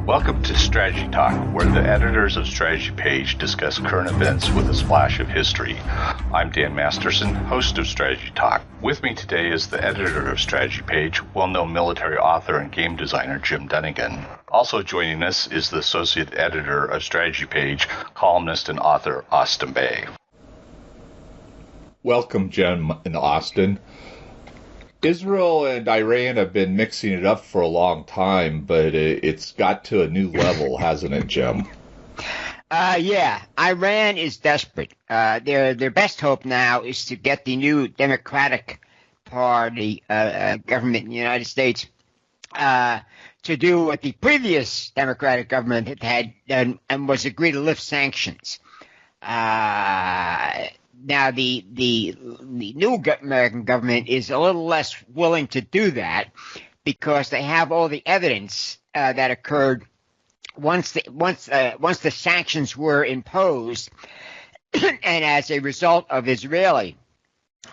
Welcome to Strategy Talk, where the editors of Strategy Page discuss current events with a splash of history. I'm Dan Masterson, host of Strategy Talk. With me today is the editor of Strategy Page, well-known military author and game designer Jim Dunnigan. Also joining us is the associate editor of Strategy Page, columnist and author Austin Bay. Welcome, Jim and Austin. Israel and Iran have been mixing it up for a long time, but it's got to a new level, hasn't it, Jim? Yeah, Iran is desperate. Their best hope now is to get the new Democratic Party government in the United States to do what the previous Democratic government had done and was agree to lift sanctions. Now, the new American government is a little less willing to do that because they have all the evidence that occurred once the sanctions were imposed, and as a result of Israeli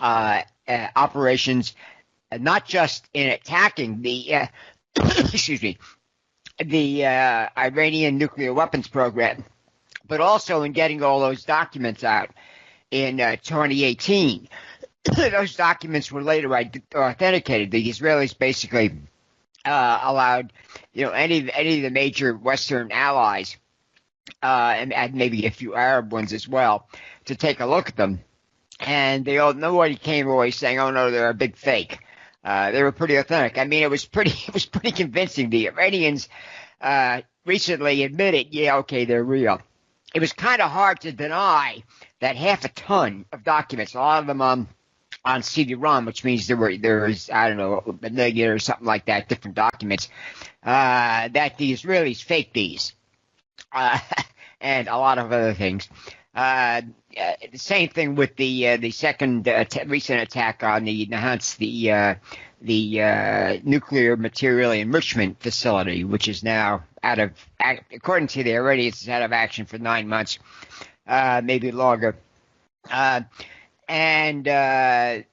operations, not just in attacking the the Iranian nuclear weapons program, but also in getting all those documents out in 2018. Those documents were later authenticated. The Israelis basically allowed, any of the major Western allies and maybe a few Arab ones as well to take a look at them, and nobody came away saying, "Oh no, they're a big fake." They were pretty authentic. I mean, it was pretty convincing. The Iranians recently admitted, "Yeah, okay, they're real." It was kind of hard to deny that half a ton of documents, a lot of them on CD-ROM, which means there was, I don't know, a million or something like that, different documents, that the Israelis faked these, and a lot of other things. The same thing with the second recent attack on the Nahanz, the nuclear material enrichment facility, which is now according to the Iranians, it's out of action for 9 months, maybe longer. And they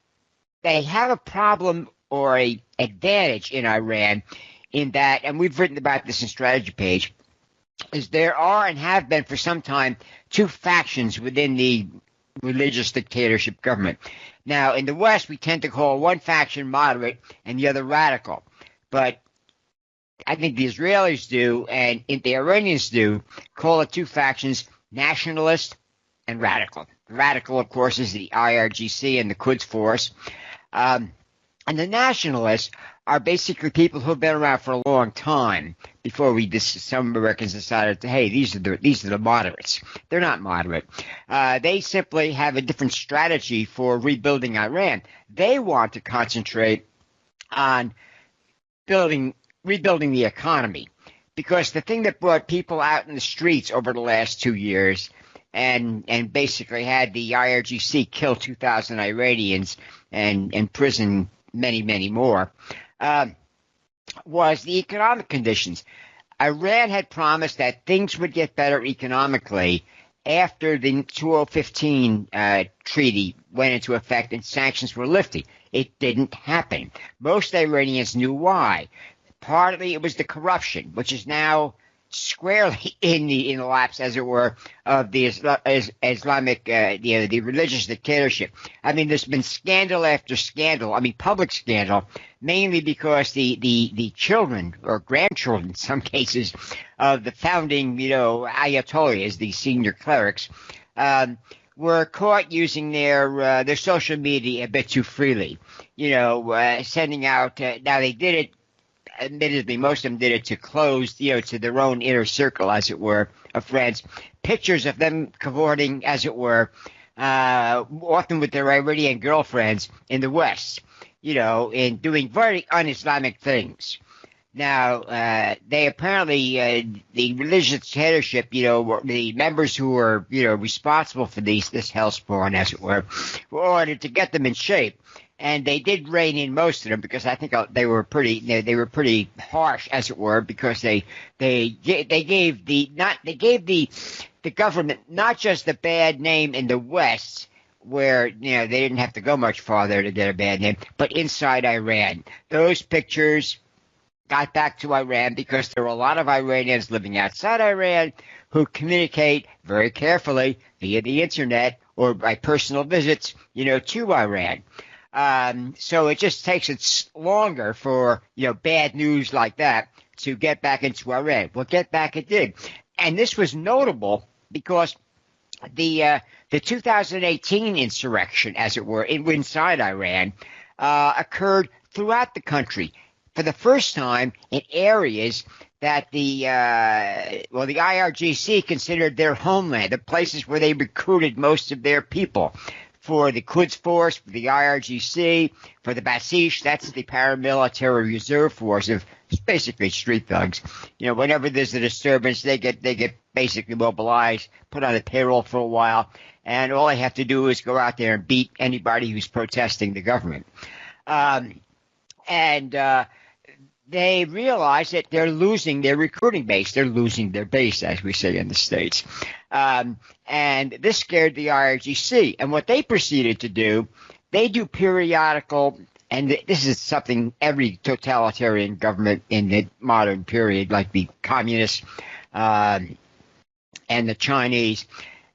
have a problem or a advantage in Iran in that, and we've written about this in Strategy Page, is there are and have been for some time two factions within the religious dictatorship government. Now, in the West, we tend to call one faction moderate and the other radical. But I think the Israelis do, and the Iranians do, call it two factions, nationalist and radical. Radical, of course, is the IRGC and the Quds Force. And the nationalists are basically people who have been around for a long time before some Americans decided, hey, these are the moderates. They're not moderate. They simply have a different strategy for rebuilding Iran. They want to concentrate on rebuilding the economy, because the thing that brought people out in the streets over the last 2 years and basically had the IRGC kill 2,000 Iranians and imprison many, many more, was the economic conditions. Iran had promised that things would get better economically after the 2015 treaty went into effect and sanctions were lifted. It didn't happen. Most Iranians knew why. Partly it was the corruption, which is now squarely in the laps, as it were, of the Islamic, the religious dictatorship. I mean, there's been scandal after scandal. I mean, public scandal, mainly because the children or grandchildren, in some cases, of the founding, ayatollahs, the senior clerics, were caught using their social media a bit too freely. Sending out. Now they did it. Admittedly, most of them did it to close, to their own inner circle, as it were, of friends. Pictures of them cavorting, as it were, often with their Iranian girlfriends in the West, in doing very un-Islamic things. Now, they apparently, the religious dictatorship, the members who were, responsible for this hellspawn, as it were ordered to get them in shape. And they did rein in most of them, because I think they were pretty harsh, as it were, because they gave the government not just the bad name in the West, where they didn't have to go much farther to get a bad name, but inside Iran. Those pictures got back to Iran because there were a lot of Iranians living outside Iran who communicate very carefully via the internet or by personal visits, to Iran. So it just takes it longer for, bad news like that to get back into Iran. Well, get back it did. And this was notable because the 2018 insurrection, as it were, inside Iran, occurred throughout the country for the first time in areas that the IRGC considered their homeland, the places where they recruited most of their people. For the Quds Force, for the IRGC, for the Basish, that's the paramilitary reserve force of basically street thugs. Whenever there's a disturbance, they get basically mobilized, put on the payroll for a while, and all they have to do is go out there and beat anybody who's protesting the government. They realize that they're losing their recruiting base. They're losing their base, as we say in the States. And this scared the IRGC. And what they proceeded to do, they do periodical, and this is something every totalitarian government in the modern period, like the communists and the Chinese,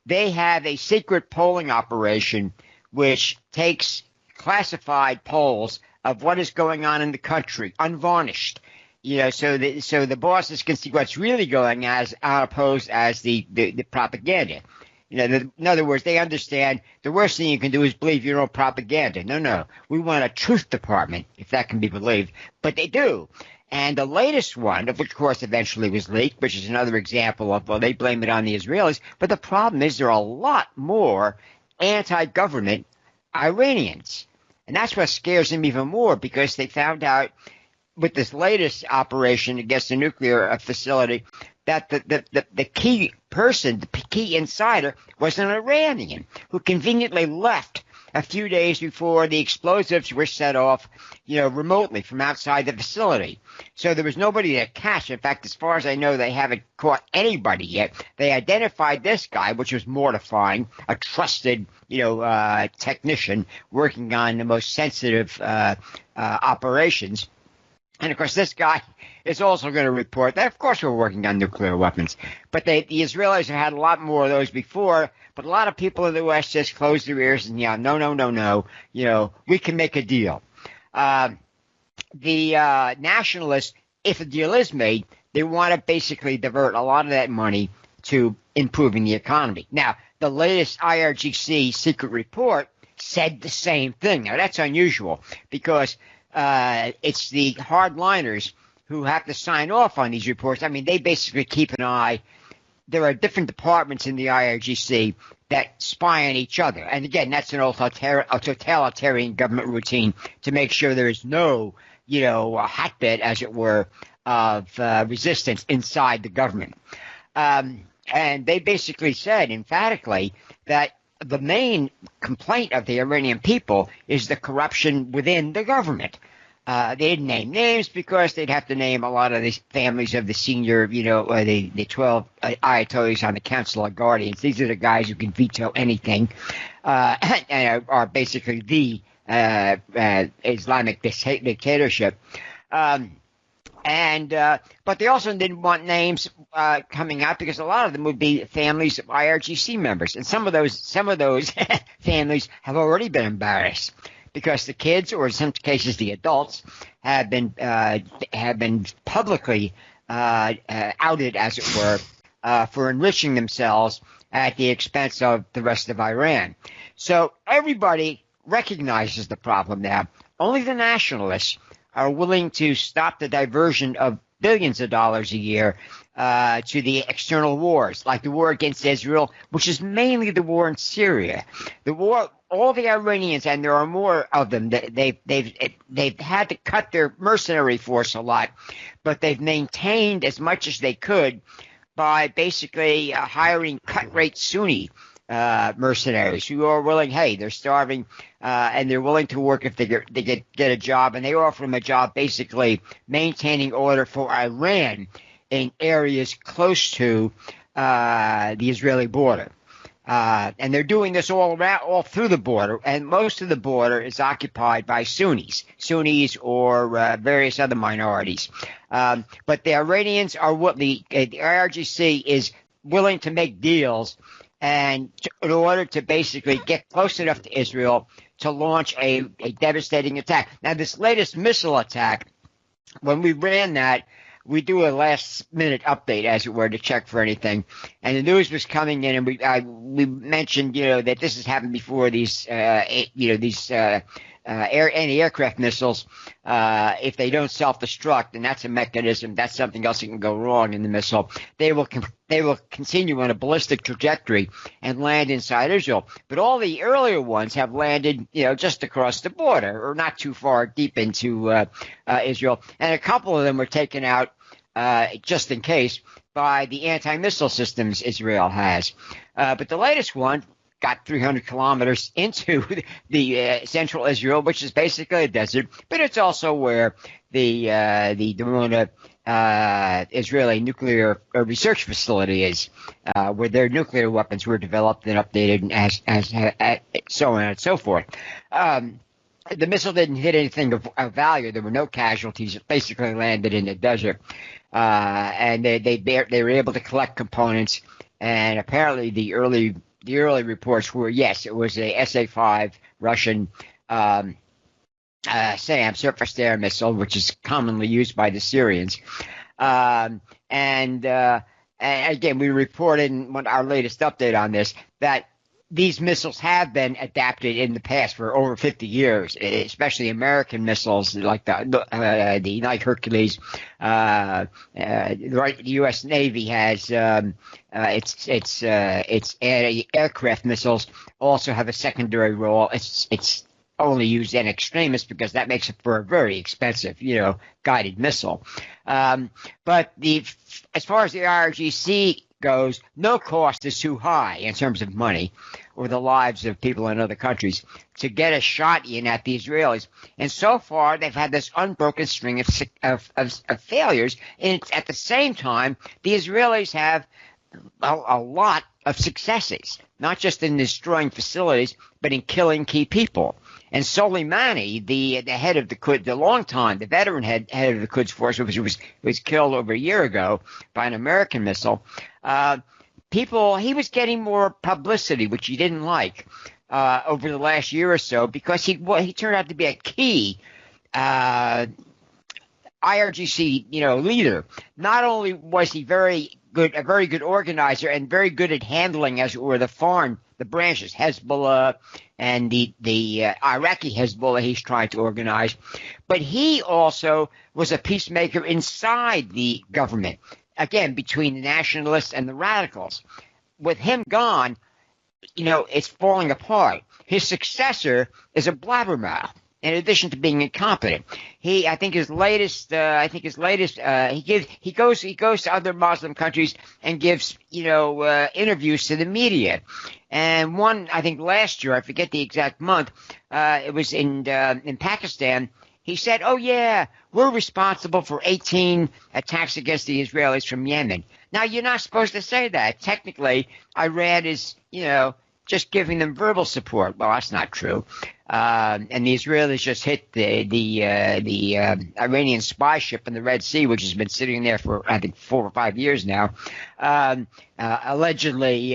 they have a secret polling operation which takes classified polls of what is going on in the country, unvarnished, so the bosses can see what's really going on as opposed as the propaganda. In other words, they understand the worst thing you can do is believe your own propaganda. No, we want a truth department, if that can be believed, but they do. And the latest one, which of course eventually was leaked, which is another example of, well, they blame it on the Israelis, but the problem is there are a lot more anti-government Iranians. And that's what scares them even more, because they found out with this latest operation against the nuclear facility that the key person, the key insider, was an Iranian who conveniently left a few days before the explosives were set off, remotely from outside the facility. So there was nobody to catch. In fact, as far as I know, they haven't caught anybody yet. They identified this guy, which was mortifying, a trusted, technician working on the most sensitive operations. And, of course, this guy is also going to report that, of course, we're working on nuclear weapons. But the Israelis have had a lot more of those before, but a lot of people in the West just close their ears and, no, we can make a deal. The nationalists, if a deal is made, they want to basically divert a lot of that money to improving the economy. Now, the latest IRGC secret report said the same thing. Now, that's unusual because it's the hardliners who have to sign off on these reports. I mean, they basically keep an eye. There are different departments in the IRGC that spy on each other. And again, that's an totalitarian government routine to make sure there is no, a hotbed, as it were, of resistance inside the government. And they basically said emphatically that the main complaint of the Iranian people is the corruption within the government. They didn't name names because they'd have to name a lot of the families of the senior, the 12 ayatollahs on the Council of Guardians. These are the guys who can veto anything and are basically the Islamic dictatorship. But they also didn't want names coming out because a lot of them would be families of IRGC members, and some of those families have already been embarrassed because the kids, or in some cases the adults, have been publicly outed, as it were, for enriching themselves at the expense of the rest of Iran. So everybody recognizes the problem now. Only the nationalists are willing to stop the diversion of billions of dollars a year to the external wars, like the war against Israel, which is mainly the war in Syria. The war, all the Iranians, and there are more of them, they've had to cut their mercenary force a lot, but they've maintained as much as they could by basically hiring cut-rate Sunni mercenaries who are willing, they're starving, and they're willing to work if they get a job, and they offer them a job basically maintaining order for Iran in areas close to the Israeli border. And they're doing this all around, all through the border, and most of the border is occupied by Sunnis or various other minorities. But the Iranians are the IRGC is willing to make deals in order to basically get close enough to Israel to launch a devastating attack. Now, this latest missile attack, when we ran that, we do a last-minute update, as it were, to check for anything. And the news was coming in, and we mentioned, that this has happened before. These anti-aircraft missiles, if they don't self-destruct, and that's a mechanism, that's something else that can go wrong in the missile. They will continue on a ballistic trajectory and land inside Israel. But all the earlier ones have landed, just across the border or not too far deep into Israel. And a couple of them were taken out just in case by the anti-missile systems Israel has. But the latest one got 300 kilometers into the central Israel, which is basically a desert, but it's also where the Dimona Israeli nuclear research facility is, where their nuclear weapons were developed and updated, and as so on and so forth. The missile didn't hit anything of value. There were no casualties. It basically landed in the desert, and they were able to collect components. And apparently, the early reports were, yes, it was a SA-5 Russian SAM surface-to-air missile, which is commonly used by the Syrians. And again, we reported in our latest update on this that these missiles have been adapted in the past for over 50 years, especially American missiles like the Night Hercules. The U.S. Navy has its aircraft missiles also have a secondary role. It's only used in extremis because that makes it for a very expensive, guided missile. But as far as the IRGC goes, no cost is too high in terms of money or the lives of people in other countries to get a shot in at the Israelis. And so far, they've had this unbroken string of failures. And at the same time, the Israelis have a lot of successes, not just in destroying facilities, but in killing key people. And Soleimani, the head of the Quds, the veteran head of the Quds Force, which was killed over a year ago by an American missile, he was getting more publicity, which he didn't like, over the last year or so, because he turned out to be a key IRGC, leader. Not only was he a very good organizer and very good at handling, as it were, the branches, Hezbollah and the Iraqi Hezbollah he's trying to organize, but he also was a peacemaker inside the government, again, between the nationalists and the radicals. With him gone, it's falling apart. His successor is a blabbermouth. In addition to being incompetent, he goes to other Muslim countries and gives, interviews to the media. And one, I think last year, I forget the exact month, it was in Pakistan. He said, "Oh yeah, we're responsible for 18 attacks against the Israelis from Yemen." Now, you're not supposed to say that. Technically, Iran is, just giving them verbal support. Well, that's not true. And the Israelis just hit the Iranian spy ship in the Red Sea, which has been sitting there for, I think, 4 or 5 years now, allegedly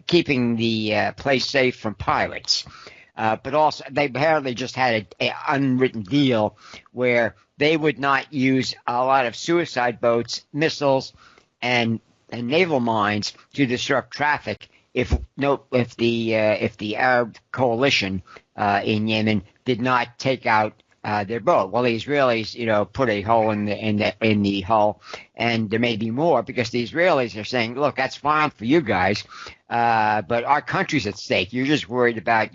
keeping the place safe from pirates. But also, they apparently just had an unwritten deal where they would not use a lot of suicide boats, missiles, and naval mines to disrupt traffic if the Arab coalition in Yemen did not take out their boat. Well, the Israelis, put a hole in the hull, and there may be more because the Israelis are saying, "Look, that's fine for you guys, but our country's at stake. You're just worried about,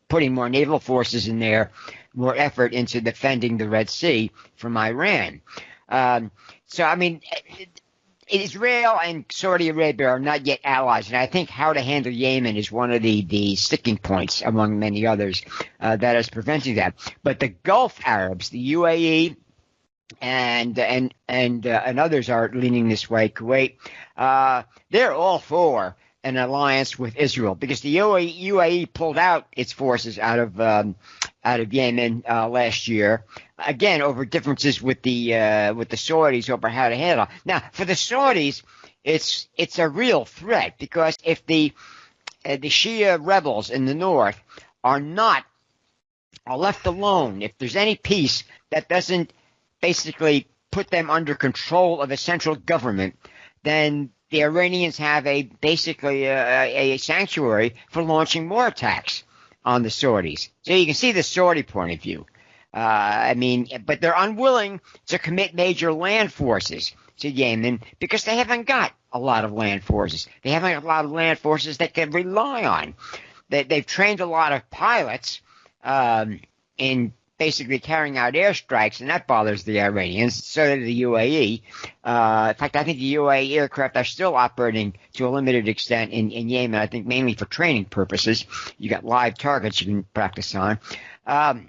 putting more naval forces in there, more effort into defending the Red Sea from Iran." So, I mean, Israel and Saudi Arabia are not yet allies, and I think how to handle Yemen is one of the sticking points, among many others, that is preventing that. But the Gulf Arabs, the UAE, and others are leaning this way. Kuwait, they're all for an alliance with Israel because the UAE pulled out its forces out of Yemen last year, again over differences with the Saudis over how to handle. Now, for the Saudis, it's a real threat because if the Shia rebels in the north are left alone, if there's any peace that doesn't basically put them under control of a central government, then the Iranians have basically a sanctuary for launching more attacks on the Saudis. So you can see the Saudi point of view. But they're unwilling to commit major land forces to Yemen because they haven't got a lot of land forces. They haven't got a lot of land forces that can rely on. They've trained a lot of pilots in basically carrying out airstrikes, and that bothers the Iranians. So does the UAE. In fact, I think the UAE aircraft are still operating to a limited extent in Yemen, I think mainly for training purposes. You got live targets you can practice on. But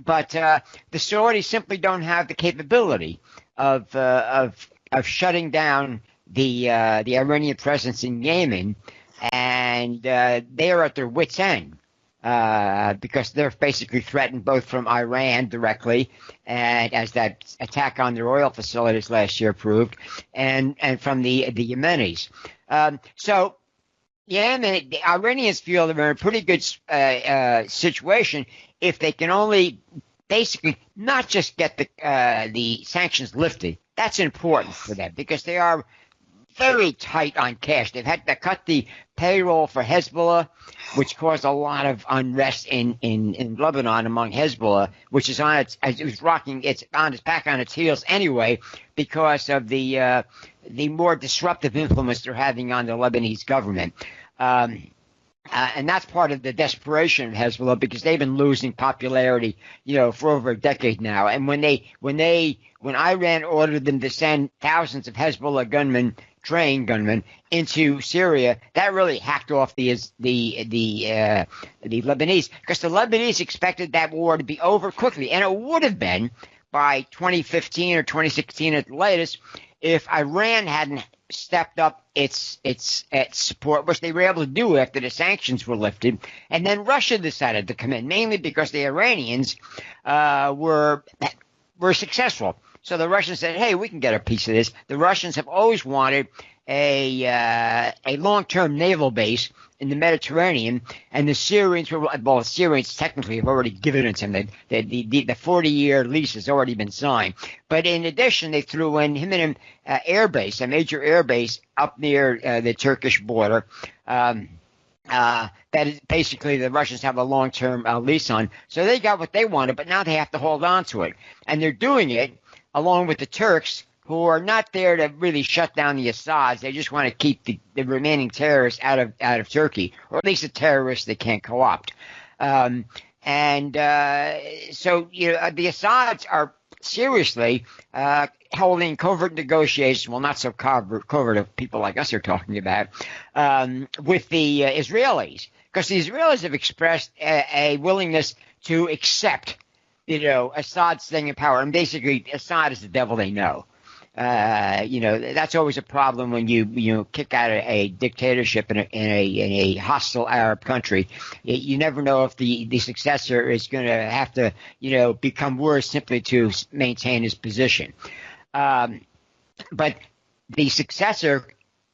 the Saudis simply don't have the capability of shutting down the Iranian presence in Yemen, and they are at their wits' end. Because they're basically threatened both from Iran directly, and as that attack on their oil facilities last year proved, and from the Yemenis. So Yemen, the Iranians feel they're in a pretty good situation if they can only basically not just get the sanctions lifted. That's important for them because they are very tight on cash. They've had to cut the payroll for Hezbollah, which caused a lot of unrest in Lebanon among Hezbollah, which is back on its heels anyway because of the more disruptive influence they're having on the Lebanese government. And that's part of the desperation of Hezbollah because they've been losing popularity, for over a decade now. And when Iran ordered them to send thousands of Hezbollah trained gunmen into Syria, that really hacked off the Lebanese because the Lebanese expected that war to be over quickly, and it would have been by 2015 or 2016 at the latest if Iran hadn't stepped up its support, which they were able to do after the sanctions were lifted, and then Russia decided to come in, mainly because the Iranians were successful. So the Russians said, "Hey, we can get a piece of this." The Russians have always wanted a long-term naval base in the Mediterranean, and the Syrians technically have already given it to them. The 40-year lease has already been signed. But in addition, they threw in Yemen air base, a major air base up near the Turkish border. That is basically the Russians have a long-term lease on. So they got what they wanted, but now they have to hold on to it, and they're doing it along with the Turks, who are not there to really shut down the Assads. They just want to keep the remaining terrorists out of Turkey, or at least the terrorists they can't co-opt. So the Assads are seriously holding covert negotiations, well, not so covert of people like us are talking about, with the Israelis, because the Israelis have expressed a willingness to accept Assad staying in power. And basically, Assad is the devil they know. That's always a problem when you kick out a dictatorship in a hostile Arab country. You never know if the successor is going to have to, become worse simply to maintain his position. But the successor,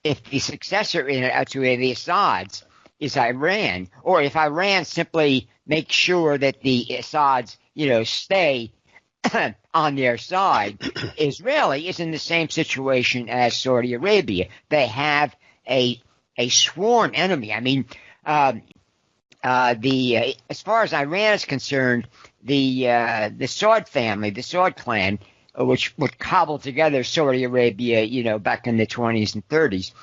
if the successor to the Assads is Iran, or if Iran simply makes sure that the Assads stay on their side, Israeli is in the same situation as Saudi Arabia. They have a sworn enemy. I mean, as far as Iran is concerned, the Saud family, the Saud clan, which would cobble together Saudi Arabia, back in the 20s and 30s,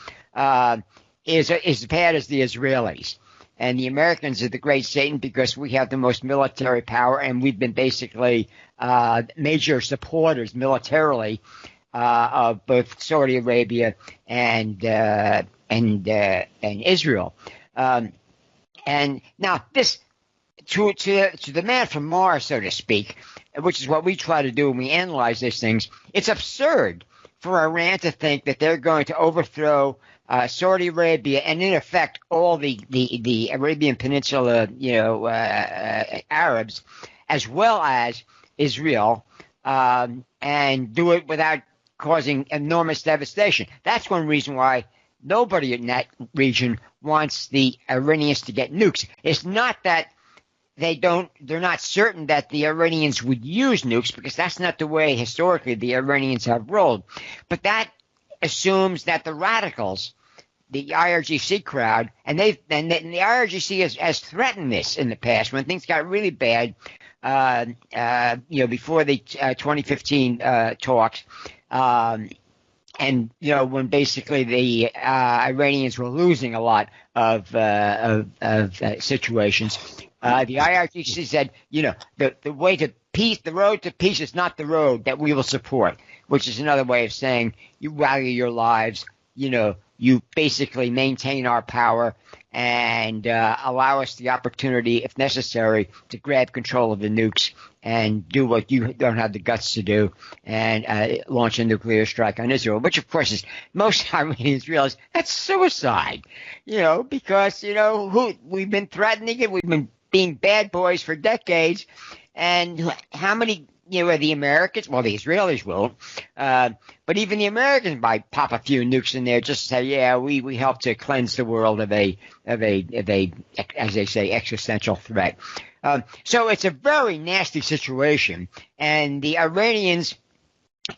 is as bad as the Israelis. And the Americans are the great Satan because we have the most military power, and we've been basically major supporters militarily of both Saudi Arabia and Israel. And now this to the man from Mars, so to speak, which is what we try to do when we analyze these things. It's absurd for Iran to think that they're going to overthrow Saudi Arabia, and in effect all the Arabian Peninsula, Arabs, as well as Israel, and do it without causing enormous devastation. That's one reason why nobody in that region wants the Iranians to get nukes. It's not that they're not certain that the Iranians would use nukes, because that's not the way historically the Iranians have rolled. But that assumes that the radicals, the IRGC crowd, and the IRGC has threatened this in the past when things got really bad, before the 2015 talks, and when basically the Iranians were losing a lot of situations. The IRGC said, the way to peace, the road to peace is not the road that we will support, which is another way of saying you value your lives, you basically maintain our power and allow us the opportunity, if necessary, to grab control of the nukes and do what you don't have the guts to do, and launch a nuclear strike on Israel, which of course is, most Iranians realize that's suicide, because, we've been threatening it, we've been being bad boys for decades, and how many, the Americans, well, the Israelis will, but even the Americans might pop a few nukes in there just to say, yeah, we help to cleanse the world of a, as they say, existential threat. So it's a very nasty situation, and the Iranians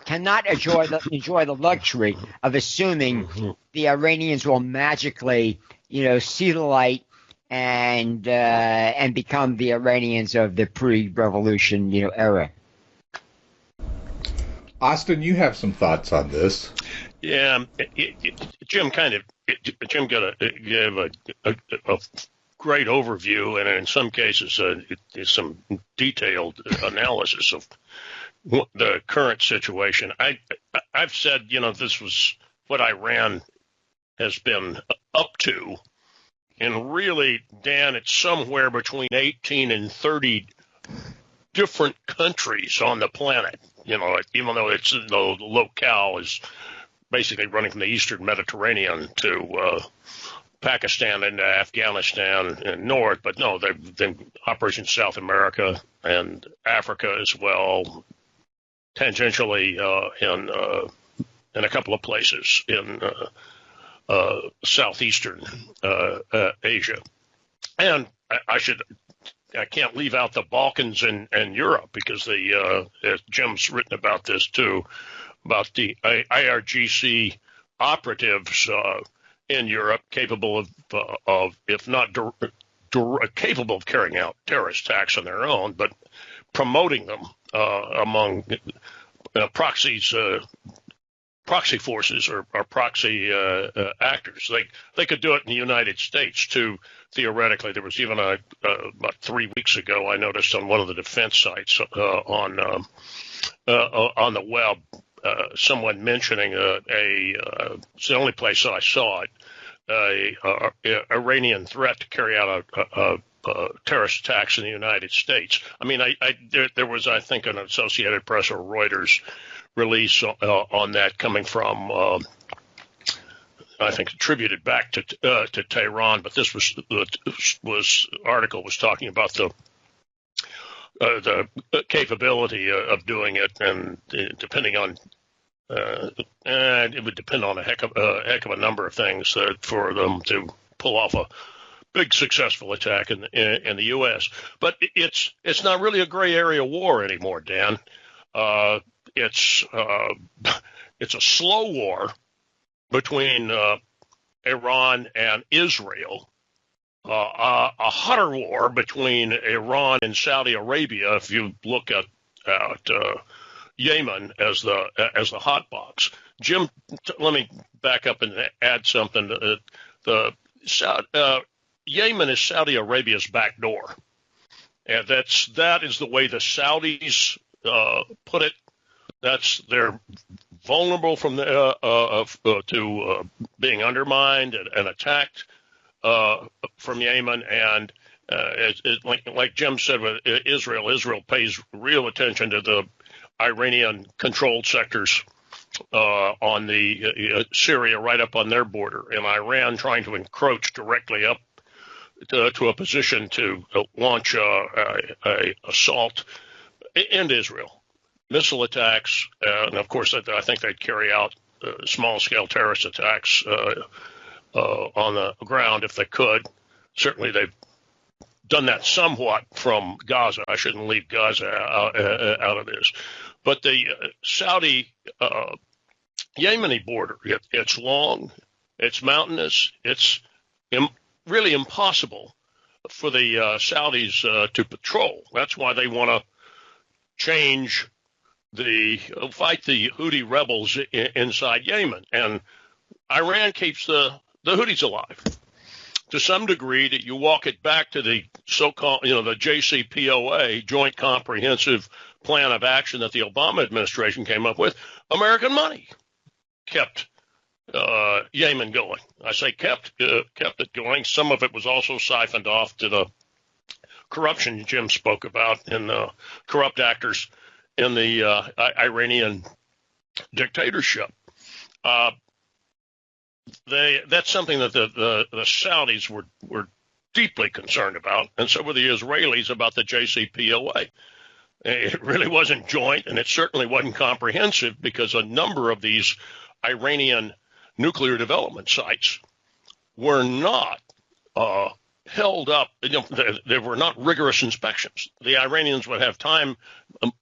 cannot enjoy the luxury of assuming the Iranians will magically, see the light and become the Iranians of the pre-revolution, era. Austin, you have some thoughts on this. Yeah, Jim gave a great overview, and in some cases some detailed analysis of the current situation. I've said, this was what Iran has been up to, and really, Dan, it's somewhere between 18 and 30 different countries on the planet. Even though it's the locale is basically running from the Eastern Mediterranean to Pakistan and Afghanistan and north, but no, they've operations in South America and Africa as well, tangentially in a couple of places in southeastern Asia, and I can't leave out the Balkans and Europe, because Jim's written about this too, about the IRGC operatives in Europe capable of if not capable of carrying out terrorist attacks on their own, but promoting them among proxies, proxy forces or proxy actors. They could do it in the United States too. Theoretically, there was even about 3 weeks ago, I noticed on one of the defense sites on the web, someone mentioning it's the only place that I saw it, a Iranian threat to carry out a terrorist attacks in the United States. I mean, there was, I think, an Associated Press or Reuters release on that coming from, I think, attributed back to Tehran, but this article was talking about the capability of doing it, and depending on it would depend on a heck of a number of things for them to pull off a big successful attack in the U.S. But it's not really a gray area war anymore, Dan. It's a slow war between Iran and Israel, a hotter war between Iran and Saudi Arabia. If you look at Yemen as the hot box, Jim, let me back up and add something. Yemen is Saudi Arabia's back door, and that is the way the Saudis put it. They're vulnerable from to being undermined and attacked from Yemen, and like Jim said with Israel pays real attention to the Iranian controlled sectors on the Syria right up on their border, and Iran trying to encroach directly up to a position to launch a assault in Israel, missile attacks, and of course I think they'd carry out small-scale terrorist attacks on the ground if they could. Certainly they've done that somewhat from Gaza. I shouldn't leave Gaza out of this. But the Saudi Yemeni border, it's long, it's mountainous, it's really impossible for the Saudis to patrol. That's why they want to fight the Houthi rebels inside Yemen. And Iran keeps the Houthis alive to some degree. That you walk it back to the so-called, the JCPOA, Joint Comprehensive Plan of Action that the Obama administration came up with. American money kept Yemen going. I say kept it going. Some of it was also siphoned off to the corruption Jim spoke about and corrupt actors in the Iranian dictatorship. That's something that the Saudis were deeply concerned about, and so were the Israelis about the JCPOA. It really wasn't joint, and it certainly wasn't comprehensive, because a number of these Iranian nuclear development sites were not held up. There were not rigorous inspections. The Iranians would have time,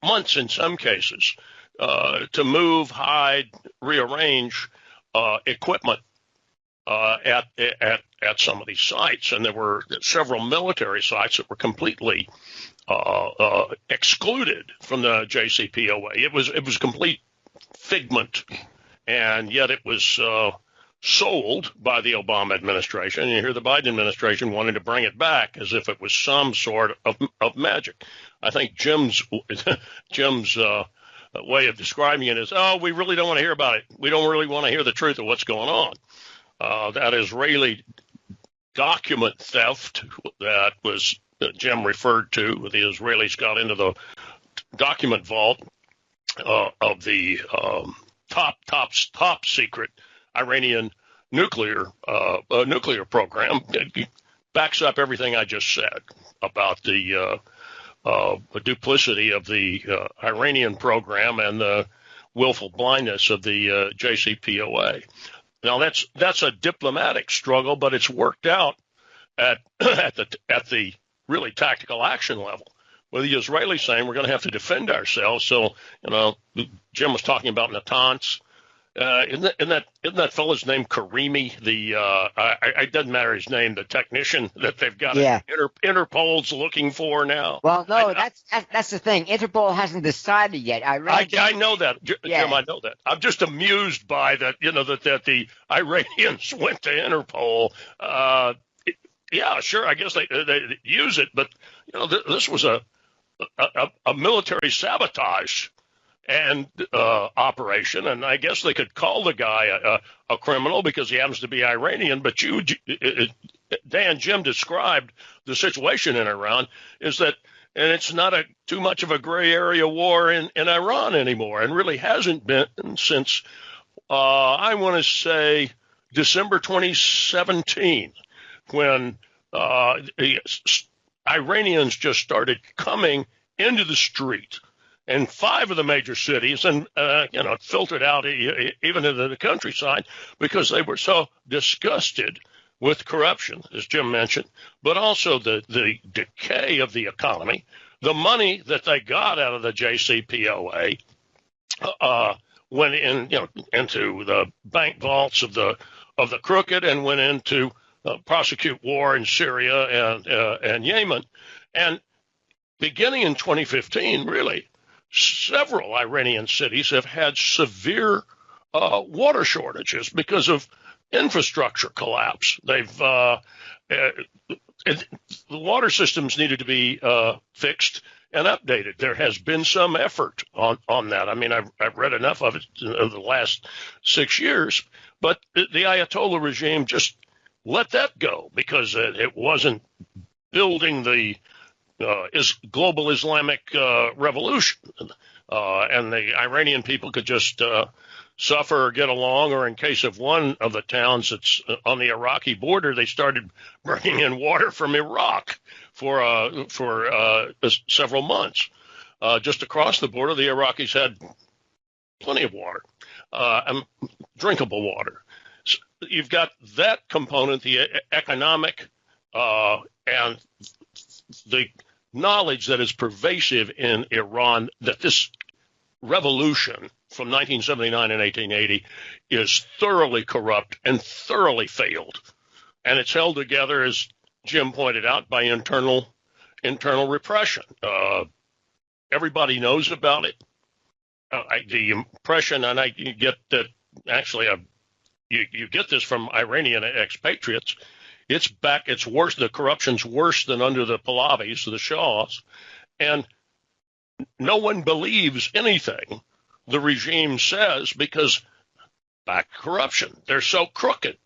months in some cases, to move, hide, rearrange equipment at some of these sites, and there were several military sites that were completely excluded from the JCPOA. It was complete figment, and yet it was sold by the Obama administration. And you hear the Biden administration wanting to bring it back as if it was some sort of magic. I think Jim's way of describing it is, we really don't want to hear about it. We don't really want to hear the truth of what's going on. That Israeli document theft that Jim referred to, the Israelis got into the document vault of the top secret Iranian nuclear program. It backs up everything I just said about the duplicity of the Iranian program and the willful blindness of the JCPOA. Now that's a diplomatic struggle, but it's worked out at the really tactical action level, where the Israelis saying we're going to have to defend ourselves. So Jim was talking about Natanz. Isn't that fellow's name Karimi? It doesn't matter his name. The technician that they've got. Yeah. Interpol's looking for now. Well, no, that's the thing. Interpol hasn't decided yet. I know that, Jim. Yeah. I know that. I'm just amused by that. That the Iranians went to Interpol. Yeah, sure. I guess they use it, but this was a military sabotage and operation, and I guess they could call the guy a criminal because he happens to be Iranian. But Jim described the situation in Iran is that, and it's not too much of a gray area war in Iran anymore, and really hasn't been since I want to say December 2017, when the Iranians just started coming into the street in 5 of the major cities, and it filtered out even into the countryside, because they were so disgusted with corruption, as Jim mentioned, but also the decay of the economy. The money that they got out of the JCPOA went into the bank vaults of the crooked, and went into prosecute war in Syria and Yemen. And beginning in 2015, really, several Iranian cities have had severe water shortages because of infrastructure collapse. The water systems needed to be fixed and updated. There has been some effort on that. I mean, I've read enough of it in the last 6 years, but the Ayatollah regime just let that go because it wasn't building the global Islamic revolution. and the Iranian people could just suffer or get along, or in case of one of the towns that's on the Iraqi border, they started bringing in water from Iraq for several months. Just across the border, the Iraqis had plenty of water, and drinkable water. So you've got that component, the economic and the knowledge that is pervasive in Iran that this revolution from 1979 and 1880 is thoroughly corrupt and thoroughly failed. And it's held together, as Jim pointed out, by internal repression. Everybody knows about it. The impression, and I get that actually you get this from Iranian expatriates, it's worse, the corruption's worse than under the Pahlavis, the Shahs, and no one believes anything the regime says because back corruption. They're so crooked.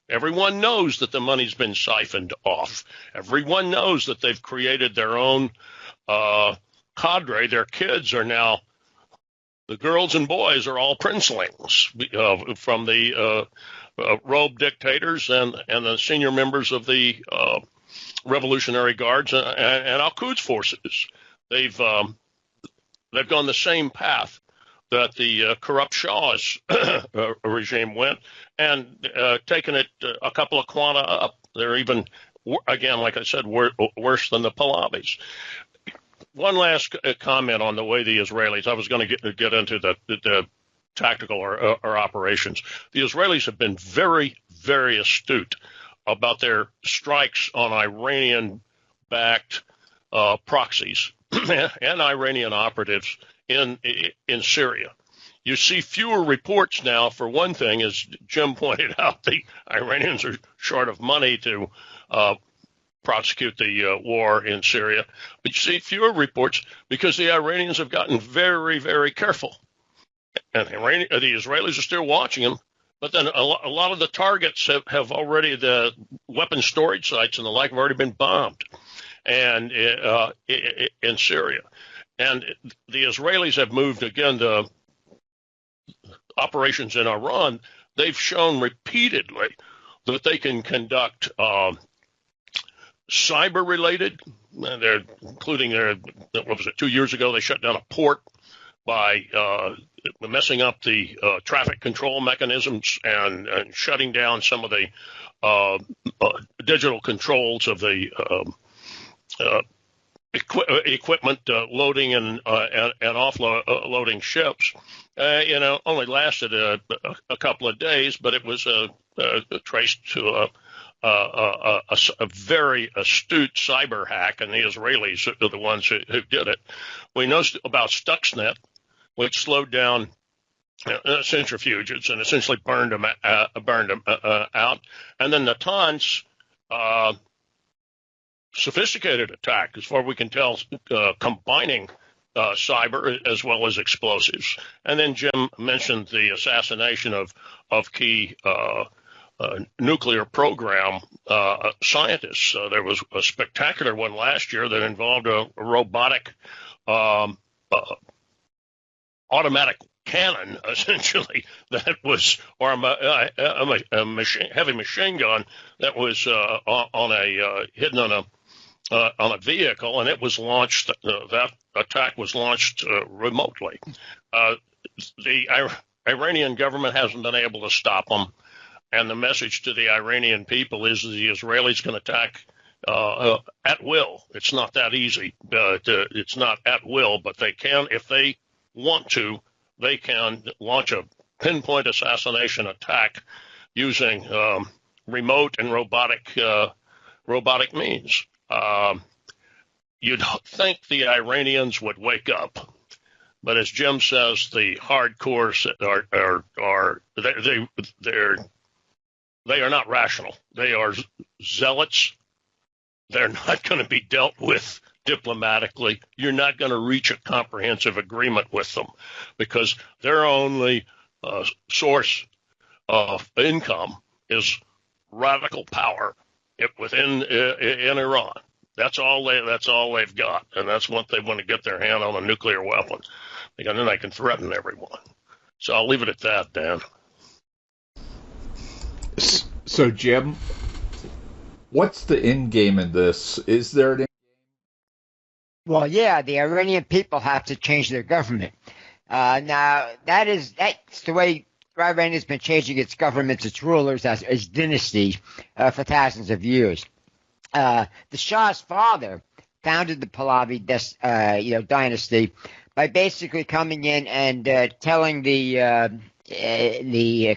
Everyone knows that the money's been siphoned off. Everyone knows that they've created their own cadre. Their kids are now, the girls and boys are all princelings from the robe dictators and the senior members of the Revolutionary Guards and Al-Quds forces. They've gone the same path that the corrupt Shah's regime went, and taken it a couple of quanta up. They're even, again, like I said, worse than the Pahlavis. One last comment on the way the Israelis, I was going to get into the tactical or operations. The Israelis have been very, very astute about their strikes on Iranian-backed proxies and Iranian operatives in Syria. You see fewer reports now. For one thing, as Jim pointed out, the Iranians are short of money to prosecute the war in Syria. But you see fewer reports because the Iranians have gotten very, very careful. And the Israelis are still watching them. But then a lot of the targets have already, the weapon storage sites and the like, have already been bombed and in Syria. And the Israelis have moved again to operations in Iran. They've shown repeatedly that they can conduct cyber-related. Including what was it? 2 years ago, they shut down a port by messing up the traffic control mechanisms and shutting down some of the digital controls of the equipment loading and offloading ships. Only lasted a couple of days, but it was traced to a very astute cyber hack, and the Israelis are the ones who did it. We know about Stuxnet, which slowed down centrifuges and essentially burned them out. And then Natanz, sophisticated attack, as far as we can tell, combining cyber as well as explosives. And then Jim mentioned the assassination of key nuclear program scientists. There was a spectacular one last year that involved a robotic automatic cannon, essentially, that was, or a heavy machine gun that was hidden on a vehicle, and it was launched. That attack was launched remotely. The Iranian government hasn't been able to stop them, and the message to the Iranian people is the Israelis can attack at will. It's not that easy. It's not at will, but they can, if they want to, they can launch a pinpoint assassination attack using remote and robotic means. You'd think the Iranians would wake up, but as Jim says, the hardcore they are not rational. They are zealots. They're not going to be dealt with diplomatically. You're not going to reach a comprehensive agreement with them because their only source of income is radical power within in Iran. That's all they've got, and that's what they want to get their hand on, a nuclear weapon. And then I can threaten everyone. So I'll leave it at that, Dan. So, Jim, what's the end game in this? Is there an Well, yeah, the Iranian people have to change their government. Now, that's the way Iran has been changing its governments, its rulers, as dynasties for thousands of years. The Shah's father founded the Pahlavi dynasty by basically coming in and telling the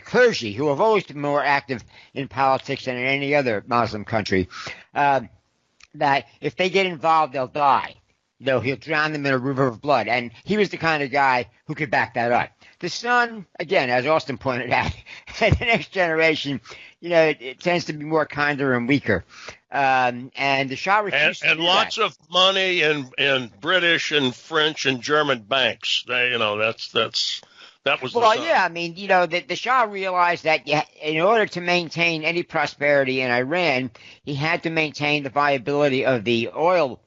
clergy, who have always been more active in politics than in any other Muslim country, that if they get involved, they'll die. He'll drown them in a river of blood. And he was the kind of guy who could back that up. The son, again, as Austin pointed out, the next generation, it tends to be more kinder and weaker. And the Shah refused to do lots that. of money in British and French and German banks. That was the son. Yeah, I mean, the Shah realized that in order to maintain any prosperity in Iran, he had to maintain the viability of the oil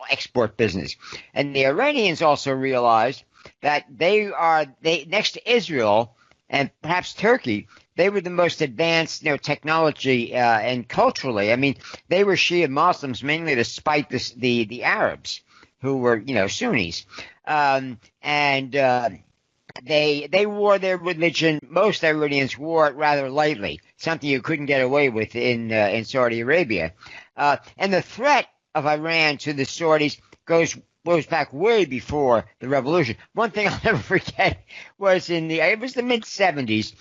export business. And the Iranians also realized that they next to Israel and perhaps Turkey, they were the most advanced, technology and culturally. I mean, they were Shia Muslims mainly to spite the Arabs, who were Sunnis, They wore their religion. Most Iranians wore it rather lightly, something you couldn't get away with in Saudi Arabia. And the threat of Iran to the Saudis goes back way before the revolution. One thing I'll never forget was the mid-'70s,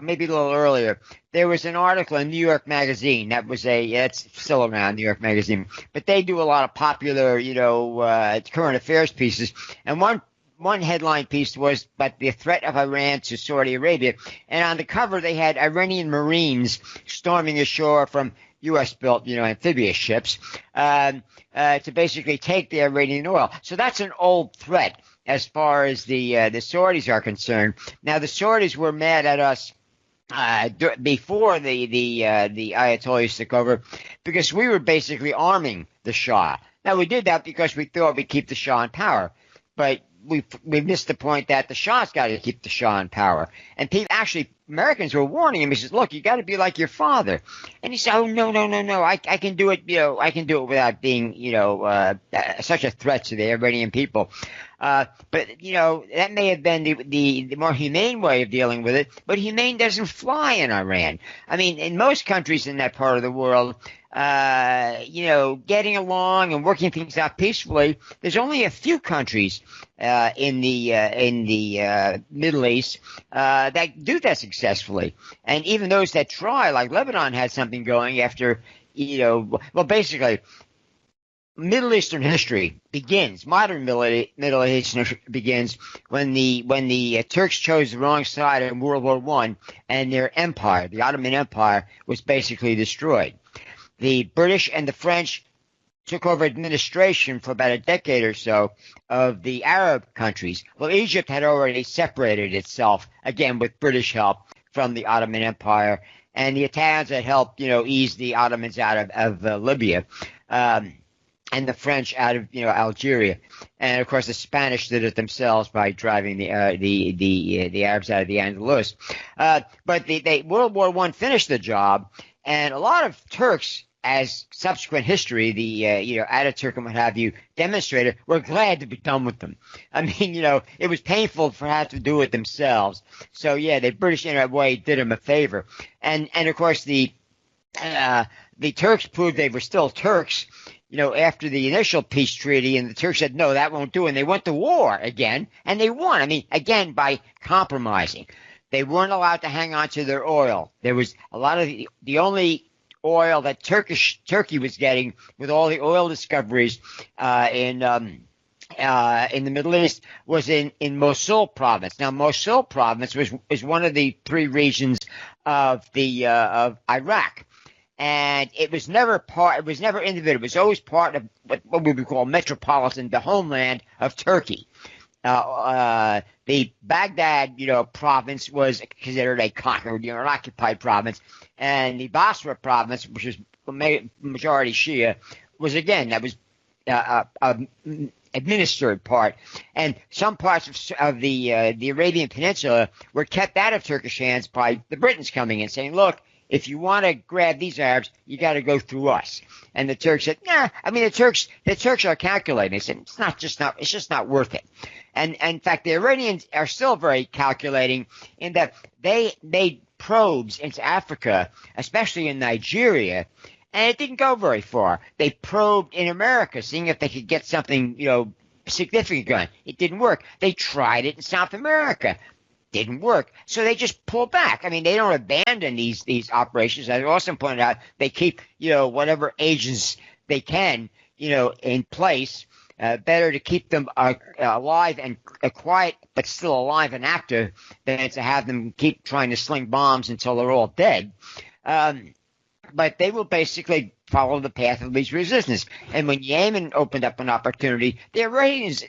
maybe a little earlier. There was an article in New York Magazine it's still around, New York Magazine, but they do a lot of popular, current affairs pieces. And one headline piece was about the threat of Iran to Saudi Arabia. And on the cover, they had Iranian Marines storming ashore from U.S.-built, amphibious ships to basically take the Iranian oil. So that's an old threat as far as the Saudis are concerned. Now, the Saudis were mad at us before the Ayatollahs took over because we were basically arming the Shah. Now, we did that because we thought we'd keep the Shah in power. But we missed the point that the Shah's got to keep the Shah in power. And Americans were warning him. He says, look, you got to be like your father. And he said, oh, no. I can do it, I can do it without being, such a threat to the Iranian people. But, that may have been the more humane way of dealing with it. But humane doesn't fly in Iran. I mean, in most countries in that part of the world, getting along and working things out peacefully, there's only a few countries in the Middle East that do that successfully. And even those that try, like Lebanon had something going after, basically, Middle Eastern history begins, modern Middle Eastern history begins when the Turks chose the wrong side in World War I and their empire, the Ottoman Empire, was basically destroyed. The British and the French took over administration for about a decade or so of the Arab countries. Well, Egypt had already separated itself, again with British help, from the Ottoman Empire, and the Italians had helped, ease the Ottomans out of Libya, and the French out of, Algeria, and of course the Spanish did it themselves by driving the Arabs out of the Andalus. But World War I finished the job, and a lot of Turks, as subsequent history, the Ataturk and what have you demonstrated, were glad to be done with them. I mean, it was painful for have to do it themselves. So yeah, the British in a way did them a favor, and of course the Turks proved they were still Turks. After the initial peace treaty, and the Turks said no, that won't do, and they went to war again, and they won. I mean, again by compromising. They weren't allowed to hang on to their oil. There was a lot of the only oil that Turkey was getting with all the oil discoveries in the Middle East was in Mosul province. Now, Mosul province is one of the three regions of Iraq, and it was never individual. It was always part of what we would call metropolitan, the homeland of Turkey. The Baghdad, province was considered a conquered, an occupied province, and the Basra province, which was majority Shia, was again a administered part, and some parts of the Arabian Peninsula were kept out of Turkish hands by the Britons coming in, saying, "Look, if you want to grab these Arabs, you got to go through us." And the Turks said, "Nah." I mean, the Turks are calculating. They said, it's just not worth it. And in fact, the Iranians are still very calculating in that they made probes into Africa, especially in Nigeria, and it didn't go very far. They probed in America, seeing if they could get something, significant going. It didn't work. They tried it in South America. Didn't work. So they just pull back. I mean, they don't abandon these operations. As Austin pointed out, they keep, whatever agents they can, in place. Better to keep them alive and quiet, but still alive and active, than to have them keep trying to sling bombs until they're all dead. But they will basically follow the path of least resistance. And when Yemen opened up an opportunity, the Iranians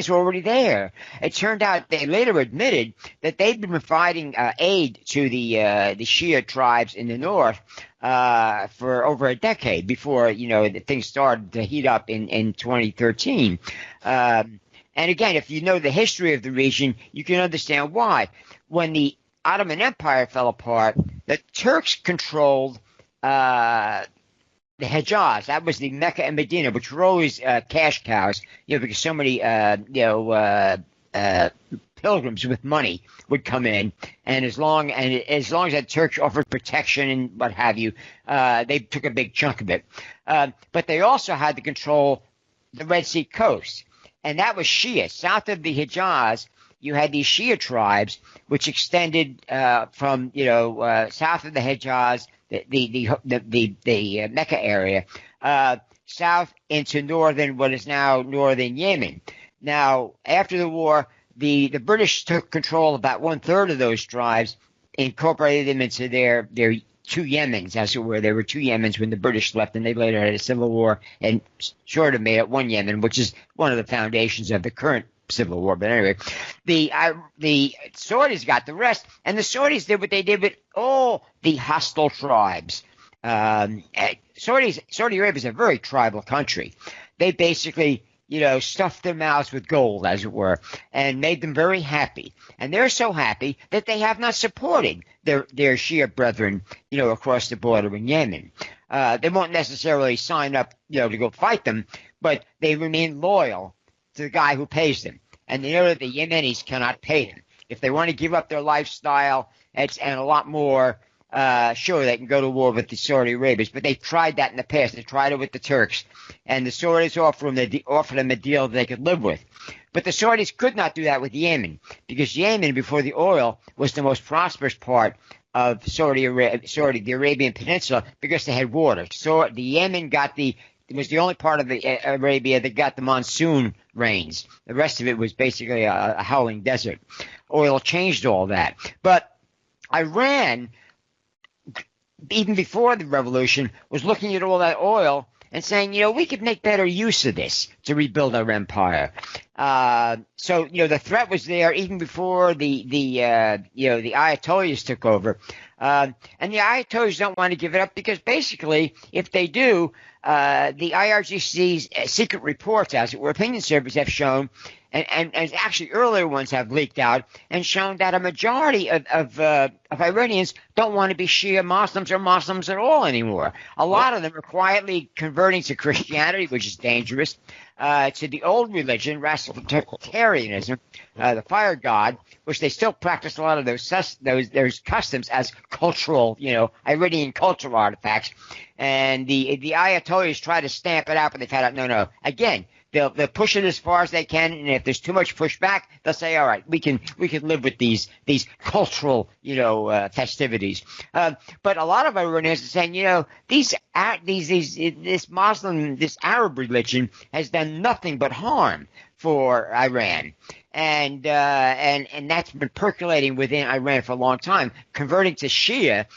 were already there. It turned out they later admitted that they'd been providing aid to the Shia tribes in the north for over a decade before things started to heat up in 2013. And again, if you know the history of the region, you can understand why. When the Ottoman Empire fell apart, the Turks controlled the Hejaz. That was the Mecca and Medina, which were always cash cows, because so many pilgrims with money would come in, and as long as the Turks offered protection and what have you, they took a big chunk of it. But they also had to control the Red Sea coast, and that was Shia. South of the Hejaz, you had these Shia tribes, which extended from south of the Hejaz, the Mecca area, south into what is now northern Yemen. Now, after the war, the British took control of about 1/3 of those tribes, incorporated them into their two Yemens, as it were. There were two Yemens when the British left, and they later had a civil war and sort of made it one Yemen, which is one of the foundations of the current civil war. But anyway, the Saudis got the rest, and the Saudis did what they did with all the hostile tribes. Saudi Arabia is a very tribal country. They basically, stuffed their mouths with gold, as it were, and made them very happy. And they're so happy that they have not supported their Shia brethren, across the border in Yemen. They won't necessarily sign up, to go fight them, but they remain loyal to the guy who pays them. And they know that the Yemenis cannot pay them. If they want to give up their lifestyle and a lot more, sure, they can go to war with the Saudi Arabians, but they've tried that in the past. They tried it with the Turks, and the Saudis offered them a deal that they could live with. But the Saudis could not do that with Yemen, because Yemen, before the oil, was the most prosperous part of the Arabian Peninsula, because they had water. So the Yemen it was the only part of Arabia that got the monsoon rains. The rest of it was basically a howling desert. Oil changed all that. But Iran, even before the revolution, was looking at all that oil and saying, we could make better use of this to rebuild our empire. So the threat was there even before the Ayatollahs took over. And the Ayatollahs don't want to give it up, because basically, if they do, the IRGC's secret reports, as it were, opinion surveys have shown, and actually earlier ones have leaked out and shown that a majority of Iranians don't want to be Shia Muslims or Muslims at all anymore. A lot of them are quietly converting to Christianity, which is dangerous, to the old religion, Rastafarianism, the fire god, which they still practice a lot of those customs as cultural, Iranian cultural artifacts. And the Ayatollahs try to stamp it out, but they've had it. No. Again, they'll push it as far as they can, and if there's too much pushback, they'll say, all right, we can live with these cultural, festivities. But a lot of Iranians are saying, this Arab religion has done nothing but harm for Iran. And that's been percolating within Iran for a long time, converting to Shia,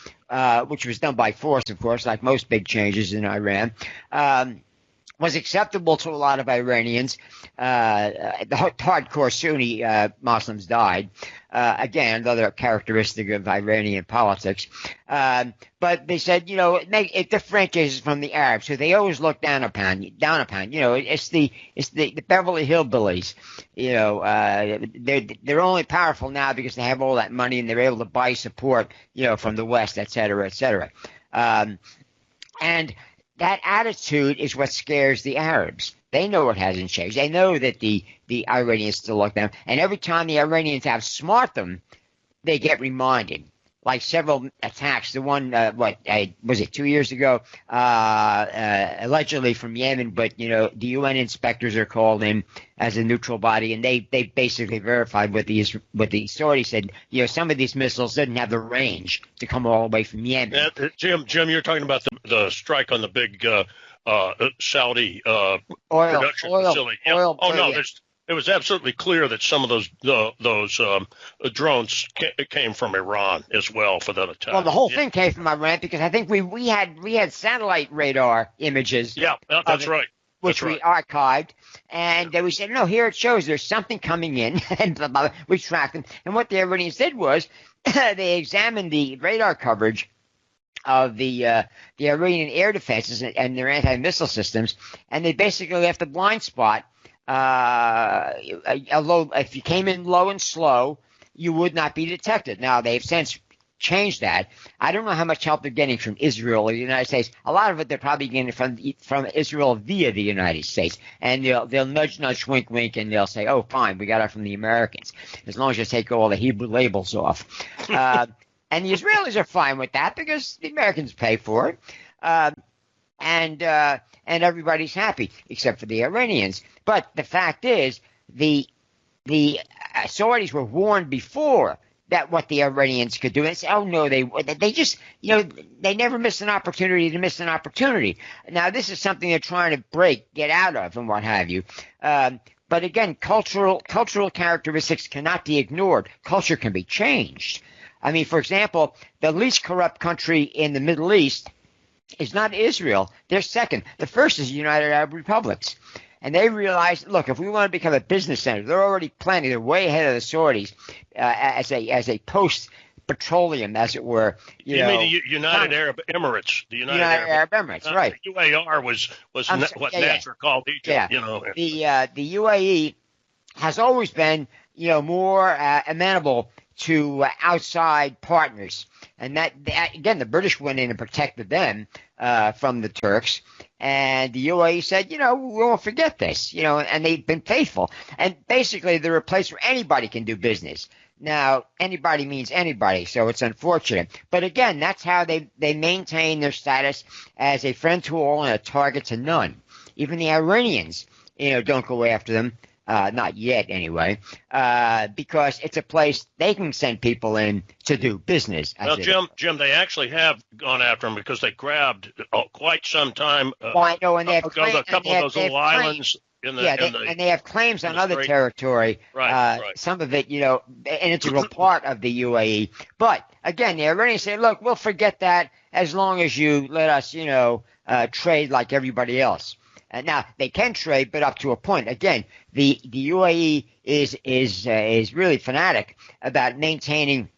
which was done by force, of course, like most big changes in Iran. was acceptable to a lot of Iranians. The hardcore Sunni Muslims died. Again, another characteristic of Iranian politics. But they said, it differentiates from the Arabs, who they always look down upon. It's the Beverly Hillbillies. They're only powerful now because they have all that money and they're able to buy support, from the West, et cetera, et cetera. And that attitude is what scares the Arabs. They know it hasn't changed. They know that the Iranians still look down. And every time the Iranians outsmart them, they get reminded. Like several attacks, the one, was it 2 years ago, allegedly from Yemen, but, the UN inspectors are called in as a neutral body, and they basically verified what the Saudis said. Some of these missiles didn't have the range to come all the way from Yemen. Jim, you're talking about the strike on the big Saudi production facility. It was absolutely clear that some of those drones came from Iran as well for that attack. Well, the whole thing came from Iran because I think we had satellite radar images. Yeah, that's right. Which we archived, and we said, no, here it shows there's something coming in, and we tracked them. And what the Iranians did was they examined the radar coverage of the Iranian air defenses and their anti-missile systems, and they basically left a blind spot. If you came in low and slow, you would not be detected. Now, they've since changed that. I don't know how much help they're getting from Israel or the United States. A lot of it they're probably getting from Israel via the United States. And they'll nudge, wink, wink, and they'll say, oh, fine, we got it from the Americans, as long as you take all the Hebrew labels off. And the Israelis are fine with that because the Americans pay for it. And everybody's happy except for the Iranians. But the fact is, the Saudis were warned before that what the Iranians could do. And they said, oh no, they just, they never miss an opportunity to miss an opportunity. Now this is something they're trying to get out of, and what have you. But again, cultural characteristics cannot be ignored. Culture can be changed. I mean, for example, the least corrupt country in the Middle East is not Israel. They're second. The first is the United Arab Republics. And they realized, look, if we want to become a business center, they're already planning. They're way ahead of the Saudis as a post-petroleum, as it were. You mean the United Arab Emirates? The United Arab Emirates, right. The UAR was Nasser called Egypt. Yeah. The UAE has always been, more amenable to outside partners. And that again, the British went in and protected them from the Turks. And the UAE said, we won't forget this, and they've been faithful. And basically, they're a place where anybody can do business. Now, anybody means anybody, so it's unfortunate. But again, that's how they maintain their status as a friend to all and a target to none. Even the Iranians, don't go after them. Not yet, anyway, because it's a place they can send people in to do business. Well, Jim, they actually have gone after them because they grabbed quite some time well, I know, and they have a couple of those little islands. And they have claims on other territory. Right. Some of it, an integral part of the UAE. But again, the Iranians say, look, we'll forget that as long as you let us, trade like everybody else. Now they can trade, but up to a point. Again, the UAE is really fanatic about maintaining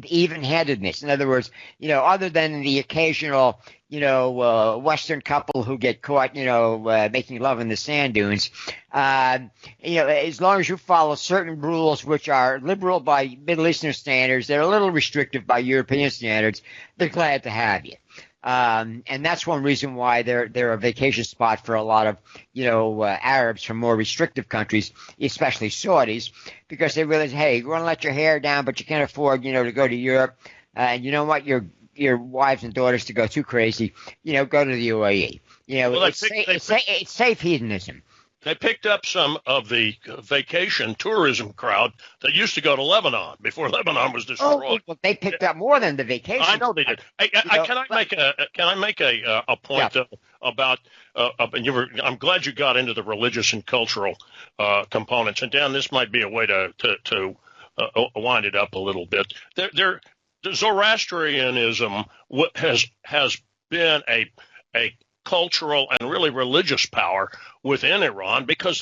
even-handedness. In other words, other than the occasional, Western couple who get caught, making love in the sand dunes, as long as you follow certain rules which are liberal by Middle Eastern standards, they're a little restrictive by European standards, they're glad to have you. And that's one reason why they're a vacation spot for a lot of, Arabs from more restrictive countries, especially Saudis, because they realize, hey, you want to let your hair down, but you can't afford, to go to Europe. And you don't want your wives and daughters to go too crazy, go to the UAE. It's safe hedonism. They picked up some of the vacation tourism crowd that used to go to Lebanon before Lebanon was destroyed. Oh, well, they picked up more than the vacation. I know they did. Can I make a point about? I'm glad you got into the religious and cultural components. And Dan, this might be a way to wind it up a little bit. The Zoroastrianism has been a cultural and really religious power within Iran, because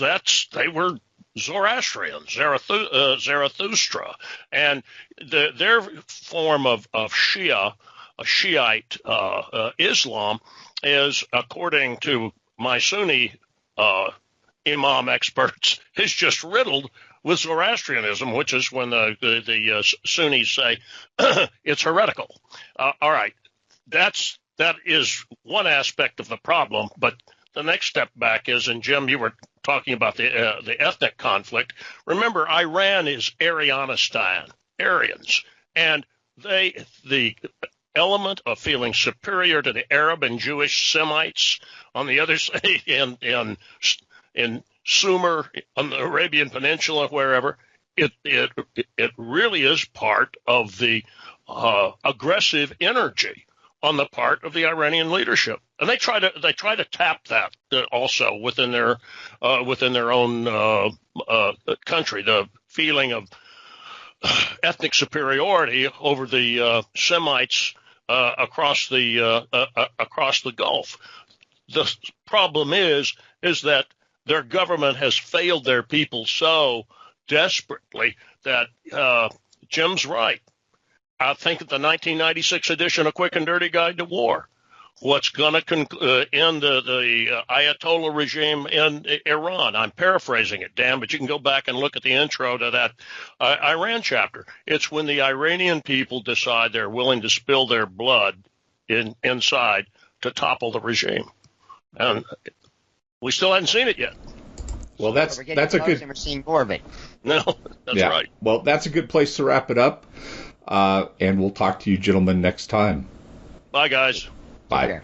they were Zoroastrian, Zarathustra, and their form of Shiite Islam is, according to my Sunni imam experts, is just riddled with Zoroastrianism, which is when the Sunnis say it's heretical. All right, that is one aspect of the problem, but the next step back is, and Jim, you were talking about the ethnic conflict. Remember, Iran is Aryanistan, Aryans, and the element of feeling superior to the Arab and Jewish Semites on the other side in Sumer, on the Arabian Peninsula, wherever, it really is part of the aggressive energy on the part of the Iranian leadership, and they try to tap that also within their own country. The feeling of ethnic superiority over the Semites across the Gulf. The problem is that their government has failed their people so desperately that Jim's right. I think that the 1996 edition of Quick and Dirty Guide to War, what's going to end the Ayatollah regime in Iran. I'm paraphrasing it, Dan, but you can go back and look at the intro to that Iran chapter. It's when the Iranian people decide they're willing to spill their blood inside to topple the regime. And we still haven't seen it yet. Well, that's a good. We're seeing more of it. No, that's right. Well, that's a good place to wrap it up. And we'll talk to you gentlemen next time. Bye, guys. Bye.